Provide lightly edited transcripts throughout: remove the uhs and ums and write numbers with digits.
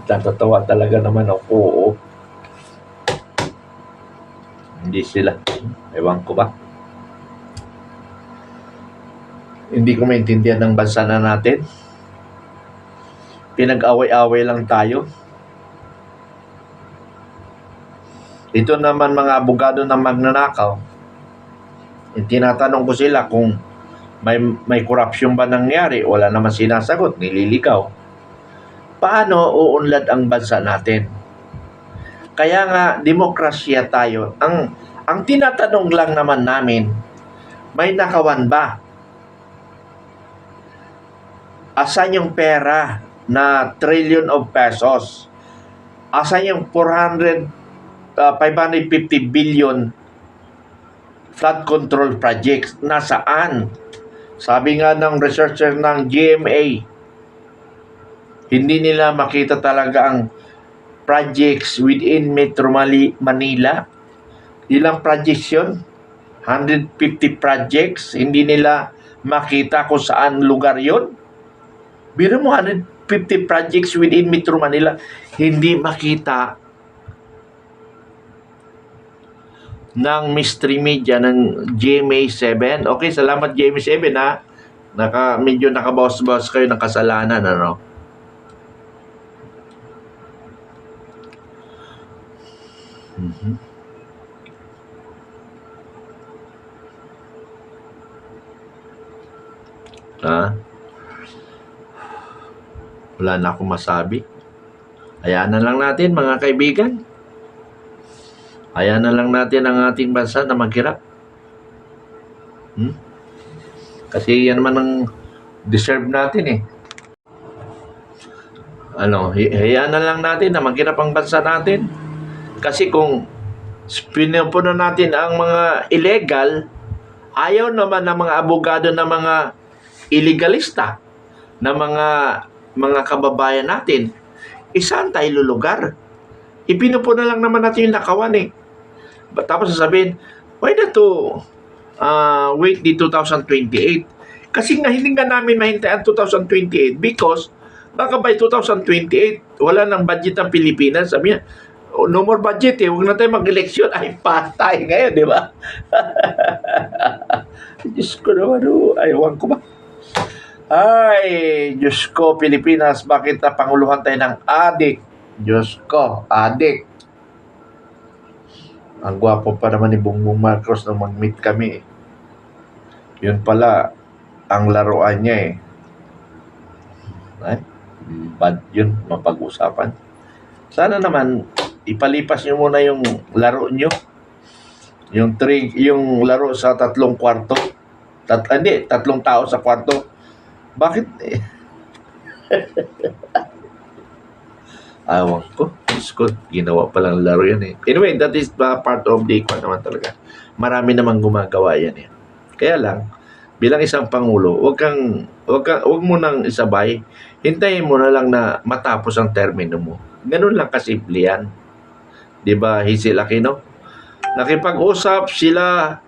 Natatawa talaga naman ako. Oo. Hindi sila. Ewan ko ba? Hindi ko maintindihan ng bansa na natin. Pinag-away-away lang tayo. Ito naman mga abogado ng magnanakaw. Tinatanong ko sila kung may corruption ba nangyari. Wala naman sinasagot, nililigaw. Paano uunlad ang bansa natin? Kaya nga, demokrasya tayo. Ang tinatanong lang naman namin, may nakawan ba? Asan yung pera na trillion of pesos? Asan yung 550 billion flood control projects? Nasaan? Sabi nga ng researcher ng GMA, hindi nila makita talaga ang projects within Metro Manila. Ilang projects yun? 150 projects. Hindi nila makita kung saan lugar yun. Biro mo, 150 projects within Metro Manila, hindi makita ng mystery media ng GMA7. Okay, salamat GMA7 ha. Medyo nakabawas-bawas kayo ng kasalanan, ano? Wala na akong masabi. Hayaan na lang natin, mga kaibigan. Hayaan na lang natin ang ating bansa na maghirap. Kasi yan naman ang deserve natin eh. Hayaan na lang natin na maghirap ang bansa natin. Kasi kung pinupuno natin ang mga illegal, ayaw naman ng mga abogado na mga illegalista, na mga kababayan natin, isaan tayo lulugar? Ipinupuno lang naman natin yung nakawan eh. Tapos sasabihin, why not to wait di 2028? Kasi nga hindi nga namin mahintayan 2028 because baka by 2028 wala nang budget ng Pilipinas. Sabi niya, no more budget eh, huwag na tayo mag-eleksyon. Ay, patay ngayon, di ba? Diyos ko naman, aywan ko ba? Ay, Diyos ko, Pilipinas, bakit napanguluhan tayo ng adik? Diyos ko, adik. Ang gwapo pa naman ni Bongbong Marcos nung mag-meet kami. Yun pala, ang laruan niya eh. Ay, bad yun, mapag-usapan. Sana naman, ipalipas niyo muna yung laro niyo. Yung laro sa 3 kwarto. 3 tao sa kwarto. Bakit? Awang ko. Ginawa palang laro yan eh. Anyway, that is part of the naman talaga. Marami namang gumagawa yan eh. Kaya lang, bilang isang pangulo, wag mo nang isabay. Hintayin mo na lang na matapos ang termino mo. Ganun lang kasimple yan. Diba, Hazel Aquino? Nakipag-usap sila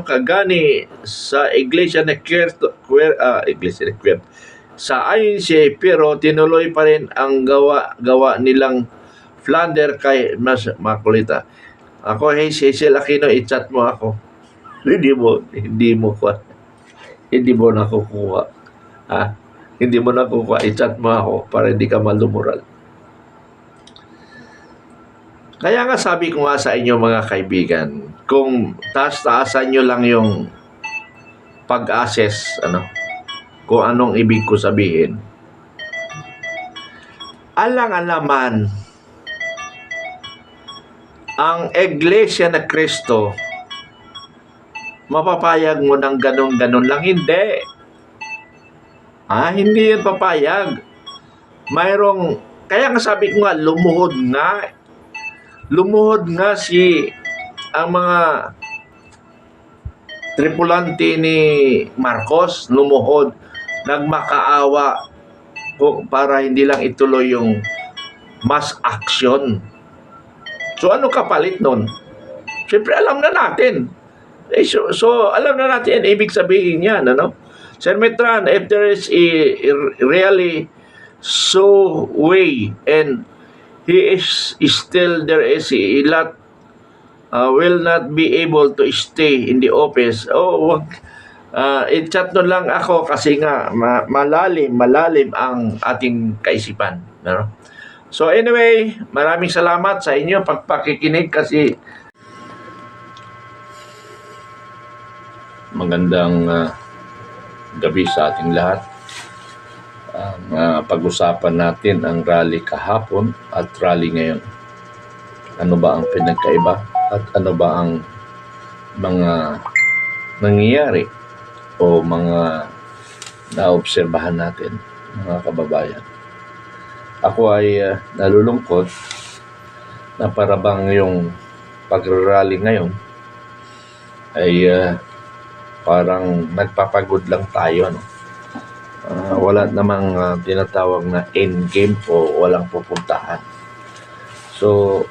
kagani sa Iglesia ni Puerto sa INC, pero tinuloy pa rin ang gawa nilang flander kay Mas Makulita. Ako, Hazel Aquino, i-chat mo ako. Hindi mo nakukuha. Hindi mo nakukuha, i-chat mo ako para hindi ka malumural. Kaya nga sabi ko nga sa inyo mga kaibigan, kung taas-taasan nyo lang yung pag-assess, kung anong ibig ko sabihin, alang-alaman ang Iglesia na Cristo, mapapayag mo ng ganon-ganon lang? Hindi. Hindi yan papayag. Kaya nga sabi ko nga, lumuhod nga ang mga tripulante ni Marcos, nagmakaawa para hindi lang ituloy yung mass action. So ano kapalit nun? Siyempre alam na natin. So alam na natin, ibig sabihin yan, Sir Mitran, if there is really so way and he is still there is a lot will not be able to stay in the office. Wag i-chat no lang ako kasi nga malalim ang ating kaisipan, no? So anyway, maraming salamat sa inyo pagpakikinig kasi magandang gabi sa ating lahat. Pag-usapan natin ang rally kahapon at rally ngayon. Ano ba ang pinagkaiba at ano ba ang mga nangyayari o mga naobserbahan natin, mga kababayan. Ako ay nalulungkot na parabang yung pag-rally ngayon ay parang nagpapagod lang tayo, no? Wala namang tinatawag na end game o walang pupuntahan. So,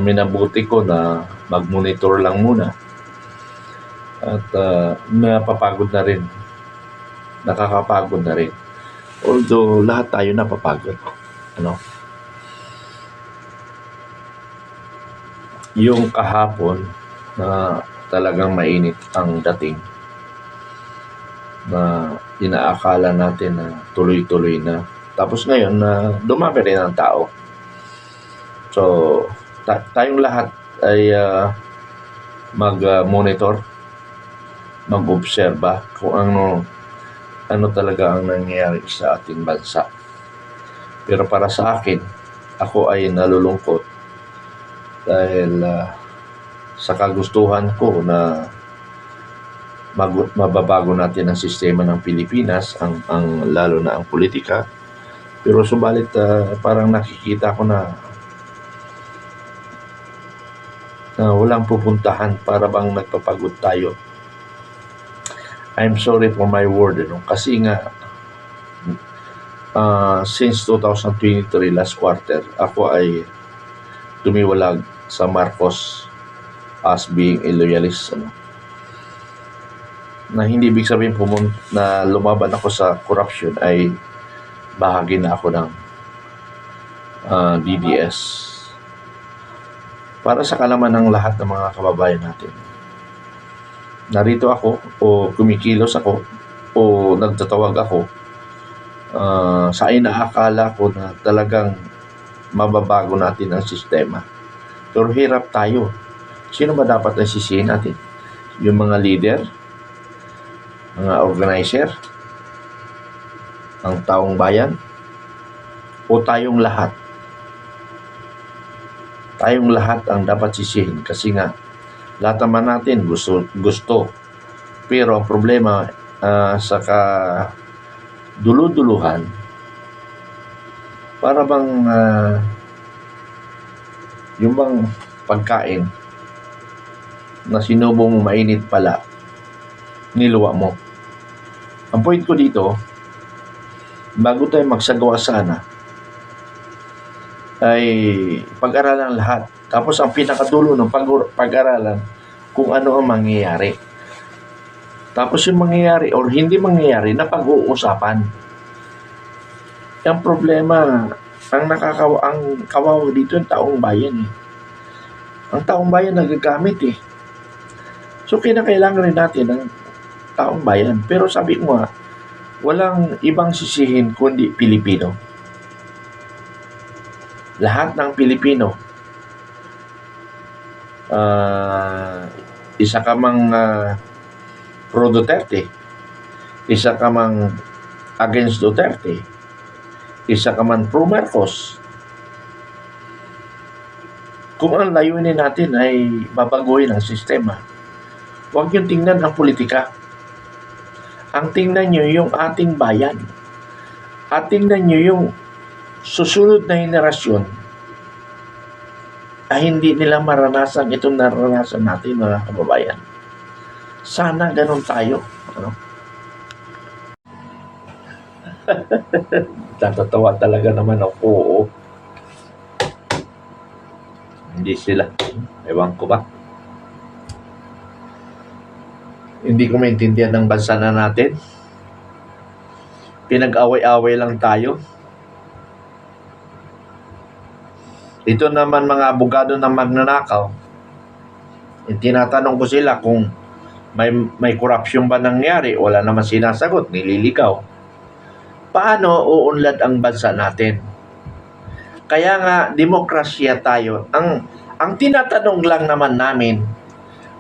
minabuti ko na mag-monitor lang muna. At napapagod na rin. Nakakapagod na rin. Although, lahat tayo napapagod. Ano? Yung kahapon na talagang mainit ang dating na inaakala natin na tuloy-tuloy na. Tapos ngayon na dumami rin ang tao. So, tayong lahat ay mag-monitor, mag-obserba kung ano talaga ang nangyayari sa ating bansa. Pero para sa akin, ako ay nalulungkot dahil sa kagustuhan ko na mababago natin ang sistema ng Pilipinas, ang lalo na ang politika. Pero subalit parang nakikita ko na walang pupuntahan, para bang nagpapagod tayo. I'm sorry for my word, kasi nga since 2023 last quarter, ako ay tumiwalag sa Marcos as being a loyalist, na hindi ibig sabihin na lumaban ako sa corruption ay bahagi na ako ng DDS. Para sa kalaman ng lahat ng mga kababayan natin, narito ako o kumikilos ako o nagtatawag ako sa inaakala ko na talagang mababago natin ang sistema. Pero hirap tayo. Sino ba dapat na sisihin natin? Yung mga leader, mga organizer, ang taong bayan, o tayong lahat? Tayong lahat ang dapat sisihin kasi nga lahat naman natin gusto. Pero ang problema sa dulu-duluhan, para bang yung bang pagkain na sinubong mo mainit pala, niluwa mo. Ang point ko dito, bago tayo magsagawa sana, ay pag-aralan lahat. Tapos ang pinakadulo ng pag-aralan kung ano ang mangyayari. Tapos yung mangyayari or hindi mangyayari na pag-uusapan. Ang problema, ang kawawa dito yung taong bayan. Ang taong bayan nagagamit . So kinakailangan rin natin ng taong bayan. Pero sabi ko nga, walang ibang sisihin kundi Pilipino. Lahat ng Pilipino. Isa ka mang pro Duterte, isa ka mang against Duterte, isa ka man pro Marcos. Kung ang layunin natin ay babaguhin ang sistema, huwag yung tingnan ang politika. Ang tingnan nyo yung ating bayan. At tingnan nyo yung susunod na henerasyon ay hindi nila maranasan itong naranasan natin, mga kababayan. Sana ganun tayo. Natatawa talaga naman ako. Hindi sila. Ewan ko ba? Hindi ko maintindihan ng bansa na natin. Pinag-away-away lang tayo. Ito naman mga abogado na magnanakaw, tinatanong ko sila kung may korupsyon ba nangyari. Wala naman sinasagot, nililigaw. Paano uunlad ang bansa natin? Kaya nga, demokrasya tayo. Ang tinatanong lang naman namin,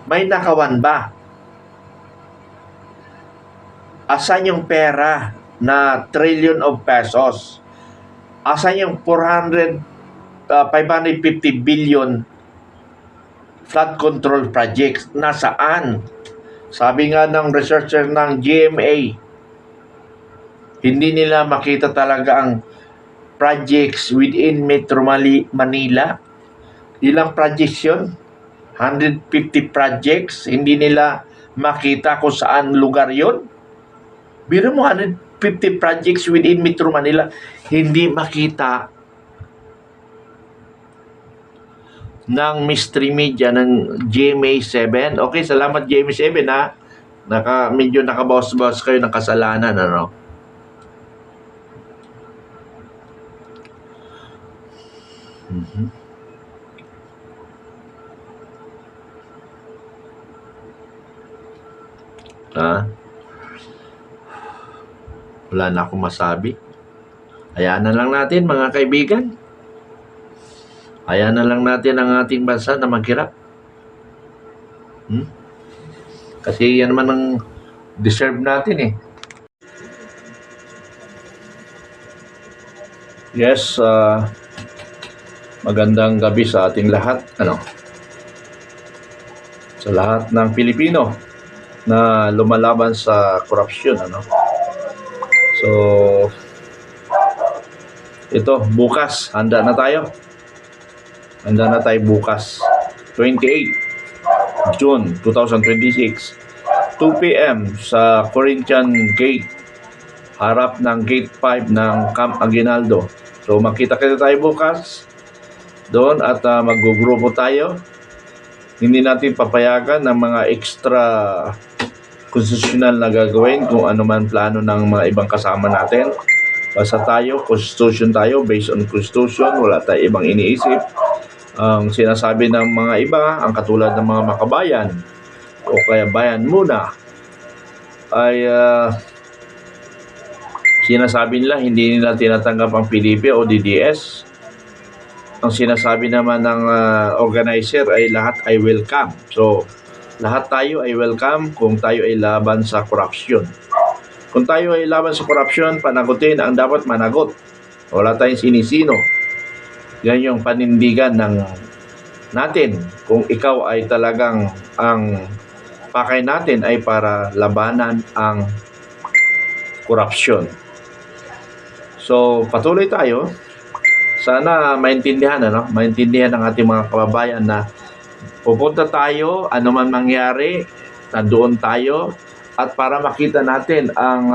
may nakawan ba? Asan yung pera na trillion of pesos? Asan yung 550 billion flood control projects? Nasaan? Sabi nga ng researcher ng GMA, hindi nila makita talaga ang projects within Metro Manila. Ilang projects yun? 150 projects. Hindi nila makita kung saan lugar yun. Biro mo, 150 projects within Metro Manila, hindi makita ng mystery media ng GMA7. Okay, salamat GMA7 ha. Medyo nakabawas-bawas kayo ng kasalanan, ano? Wala na akong masabi. Hayaan na lang natin mga kaibigan. Hayaan na lang natin ang ating bansa na maghirap. Kasi yan naman ang deserve natin eh. Yes, magandang gabi sa ating lahat. Sa lahat ng Pilipino na lumalaban sa korupsyon, So, ito, bukas, handa na tayo. Handa na tayo bukas. 28 June 2026, 2 p.m. sa Corinthian Gate, harap ng Gate 5 ng Camp Aguinaldo. So, makita-kita tayo bukas doon at mag-grupo tayo. Hindi natin papayagan ng mga extra constitutional na gagawin kung ano man plano ng mga ibang kasama natin. Basta tayo, constitution tayo, based on constitution, wala tayo ibang iniisip. Ang sinasabi ng mga iba, ang katulad ng mga makabayan o kaya bayan muna, ay sinasabi nila hindi nila tinatanggap ang PDP o DDS. Ang sinasabi naman ng organizer ay lahat ay welcome. So, lahat tayo ay welcome kung tayo ay laban sa korupsyon. Kung tayo ay laban sa korupsyon, panagutin ang dapat managot. Wala tayong sinisino. Yan yung panindigan ng natin. Kung ikaw ay talagang ang pakay natin ay para labanan ang korupsyon. So, patuloy tayo. Sana maintindihan, maintindihan ng ating mga kababayan na pupunta tayo, anuman mangyari, nandoon tayo, at para makita natin ang